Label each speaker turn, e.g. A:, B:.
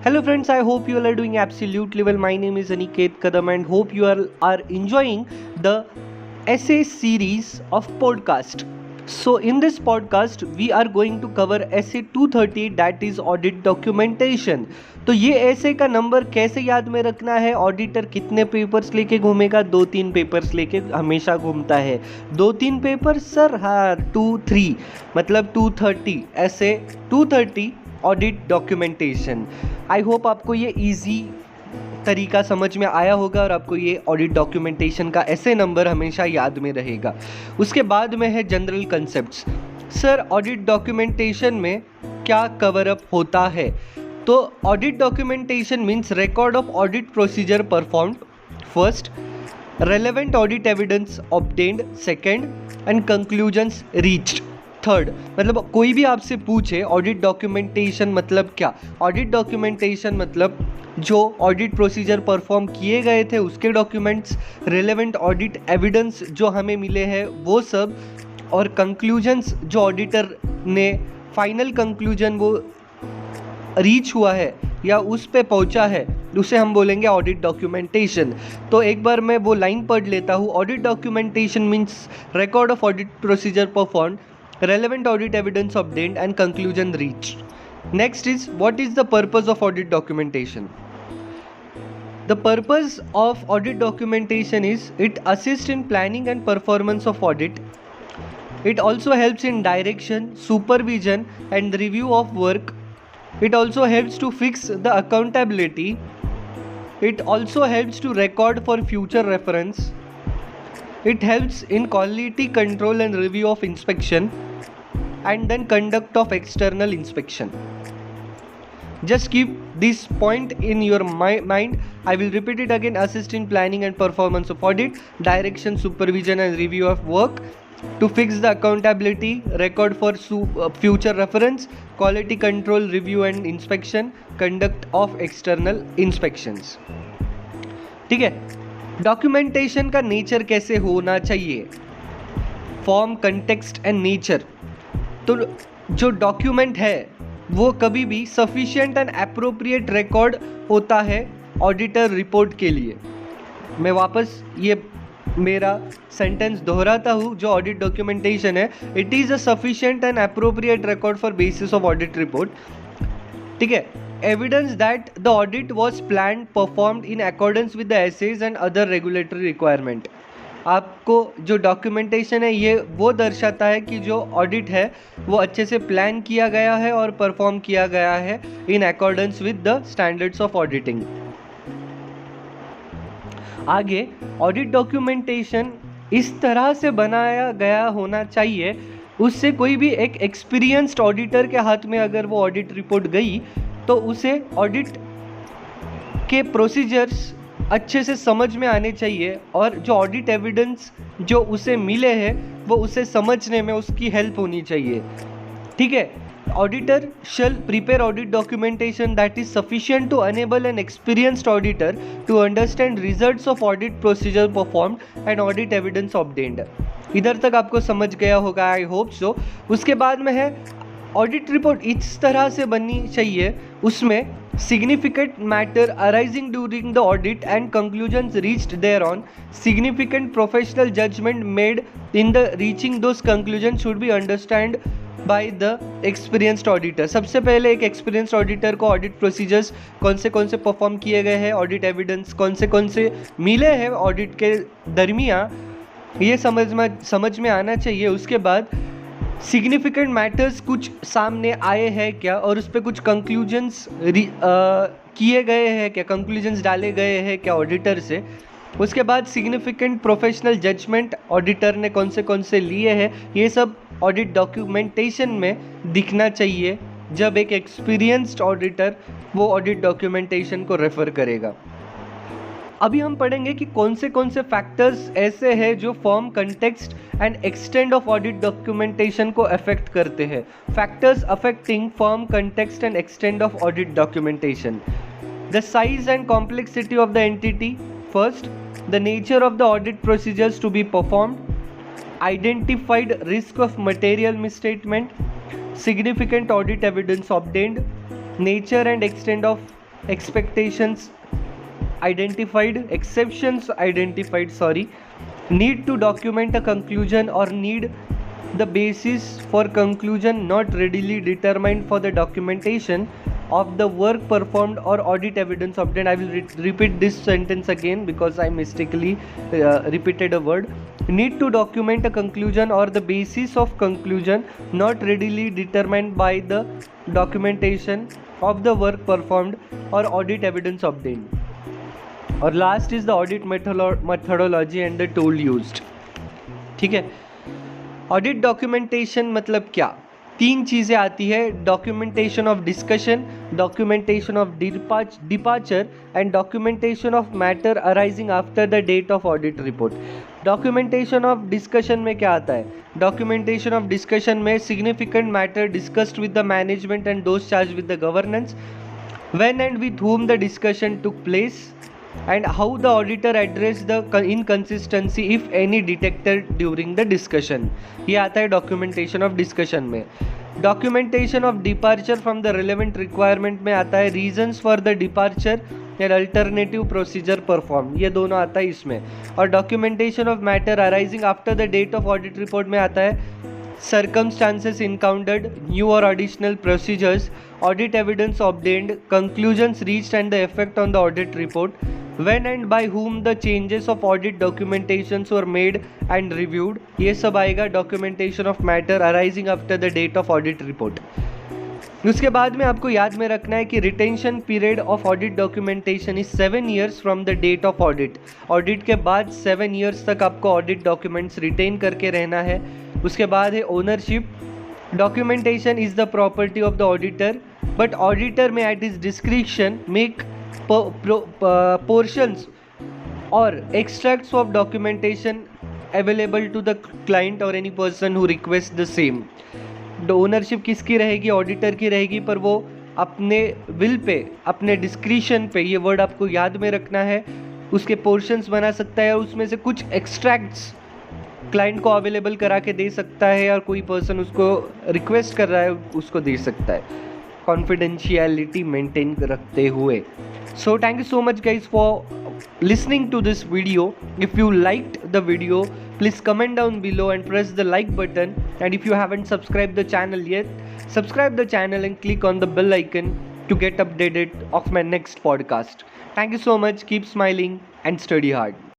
A: Hello friends, I hope you all are doing absolutely well. My name is Aniket Kadam and hope you all are enjoying the essay series of podcast. So in this podcast we are going to cover essay 230 that is audit documentation. तो ये ऐसे का number कैसे याद में रखना है? Auditor कितने पेपर्स लेके घूमेगा? 2-3 पेपर्स लेके हमेशा घूमता है. 2-3 पेपर सर, हाँ 2-3 मतलब 230 ऐसे 230 ऑडिट डॉक्यूमेंटेशन. आई होप आपको ये इजी तरीका समझ में आया होगा और आपको ये ऑडिट डॉक्यूमेंटेशन का ऐसे नंबर हमेशा याद में रहेगा. उसके बाद में है general concepts. Sir audit documentation में क्या कवर अप होता है? तो audit documentation means record of audit procedure performed first, relevant audit evidence obtained second and conclusions reached third. मतलब कोई भी आपसे पूछे ऑडिट डॉक्यूमेंटेशन मतलब क्या, ऑडिट डॉक्यूमेंटेशन मतलब जो ऑडिट प्रोसीजर परफॉर्म किए गए थे उसके डॉक्यूमेंट्स, रिलेवेंट ऑडिट एविडेंस जो हमें मिले हैं वो सब, और कंक्लूजन्स जो ऑडिटर ने फाइनल कंक्लूजन वो रीच हुआ है या उस पे पहुंचा है उसे हम बोलेंगे ऑडिट डॉक्यूमेंटेशन. तो एक बार मैं वो लाइन पढ़ लेता हूँ. Audit documentation means record of audit procedure perform, relevant audit evidence obtained and conclusion reached. Next is, what is the purpose of audit documentation? The purpose of audit documentation is it assists in planning and performance of audit. It also helps in direction, supervision and review of work. It also helps to fix the accountability. It also helps to record for future reference. It helps in quality control and review of inspection and then conduct of external inspection. Just keep this point in your mind. I will repeat it again. Assist in planning and performance of audit, direction, supervision and review of work, to fix the accountability, record for future reference, quality control, review and inspection, conduct of external inspections. ठीक है. Documentation का nature कैसे होना चाहिए? Form, context and nature. तो जो document है वो कभी भी सफिशिएंट एंड एप्रोप्रिएट रिकॉर्ड होता है ऑडिटर रिपोर्ट के लिए. मैं वापस ये मेरा सेंटेंस दोहराता हूँ. जो ऑडिट डॉक्यूमेंटेशन है, it is a sufficient and appropriate record for basis of audit report. ठीक है. Evidence that the audit was planned, performed in accordance with the essays and other regulatory requirement. आपको जो documentation है ये वो दर्शाता है कि जो ऑडिट है वो अच्छे से प्लान किया गया है और परफॉर्म किया गया है in accordance with the standards of auditing. आगे ऑडिट डॉक्यूमेंटेशन इस तरह से बनाया गया होना चाहिए उससे कोई भी एक एक्सपीरियंस्ड ऑडिटर के हाथ में अगर वो ऑडिट रिपोर्ट गई तो उसे ऑडिट के प्रोसीजर्स अच्छे से समझ में आने चाहिए और जो ऑडिट एविडेंस जो उसे मिले हैं वो उसे समझने में उसकी हेल्प होनी चाहिए. ठीक है. Auditor shall prepare audit documentation that is sufficient to enable an experienced auditor to understand results of audit procedure performed and audit evidence obtained. इधर तक आपको समझ गया होगा, आई होप सो. उसके बाद में है ऑडिट रिपोर्ट इस तरह से बननी चाहिए उसमें significant matter arising during the audit and conclusions reached thereon, significant professional judgment made in the reaching those conclusions should be understood by the experienced auditor. सबसे पहले एक experienced auditor को ऑडिट प्रोसीजर्स कौन से परफॉर्म किए गए हैं, audit evidence कौन से मिले हैं ऑडिट के दरमियान, ये समझ में आना चाहिए. उसके बाद सिग्निफिकेंट मैटर्स कुछ सामने आए हैं क्या और उस पर कुछ कंक्लूजन्स किए गए हैं क्या, कंक्लूजन्स डाले गए हैं क्या ऑडिटर से. उसके बाद सिग्निफिकेंट प्रोफेशनल जजमेंट ऑडिटर ने कौन से लिए हैं, ये सब ऑडिट डॉक्यूमेंटेशन में दिखना चाहिए जब एक एक्सपीरियंस्ड ऑडिटर वो ऑडिट डॉक्यूमेंटेशन को रेफर करेगा. अभी हम पढ़ेंगे कि कौन से फैक्टर्स ऐसे हैं जो form, context and extend of audit documentation को अफेक्ट करते हैं. Factors affecting form, context and extend of audit documentation. The size and complexity of the entity first, the nature of the audit procedures to be performed, identified risk of material misstatement, significant audit evidence obtained, nature and extent of exceptions identified, need to document a conclusion or need the basis for conclusion not readily determined for the documentation of the work performed or audit evidence obtained. I will repeat this sentence again because I mistakenly repeated a word. Need to document a conclusion or the basis of conclusion not readily determined by the documentation of the work performed or audit evidence obtained. और last is the audit methodology and the tool used. ठीक है, audit documentation मतलब क्या? 3 चीज़ें आती है: documentation of discussion, documentation of departure and documentation of matter arising after the date of audit report. Documentation of discussion में क्या आता है? डॉक्यूमेंटेशन ऑफ डिस्कशन में significant matter discussed with the management and those charge with the governance, when and with whom the discussion took place, and how the auditor addressed the inconsistency if any detected during the discussion. ये आता है documentation of discussion में. Documentation of departure from the relevant requirement में आता है reasons for the departure and alternative procedure perform. ये दोनों आता है इसमें. और documentation of matter arising after the date of audit report में आता है circumstances encountered, new or additional procedures, audit evidence obtained, conclusions reached and the effect on the audit report, when and by whom the changes of audit documentations were made and reviewed. ये सब आएगा documentation of matter arising after the date of audit report. उसके बाद में आपको याद में रखना है कि retention period of audit documentation is 7 years from the date of audit. Audit के बाद 7 years तक आपको ऑडिट डॉक्यूमेंट्स रिटेन करके रहना है. उसके बाद है ownership. Documentation is the property of the auditor, but auditor may at his description make portions और extracts of documentation available to the client और any person who request the same. Ownership किसकी रहेगी? ऑडिटर की रहेगी, पर वो अपने will pay, अपने डिस्क्रिशन पे, ये वर्ड आपको याद में रखना है, उसके पोर्शंस बना सकता है और उसमें से कुछ एक्सट्रैक्ट्स क्लाइंट को अवेलेबल करा के दे सकता है, और कोई पर्सन उसको रिक्वेस्ट कर रहा है उसको दे सकता है, कॉन्फिडेंशियलिटी मेंटेन रखते हुए. So thank you so much guys for listening to this video. If you liked the video, please comment down below and press the like button, and if you haven't subscribed the channel yet, subscribe the channel and click on the bell icon to get updated of my next podcast. Thank you so much. Keep smiling and study hard.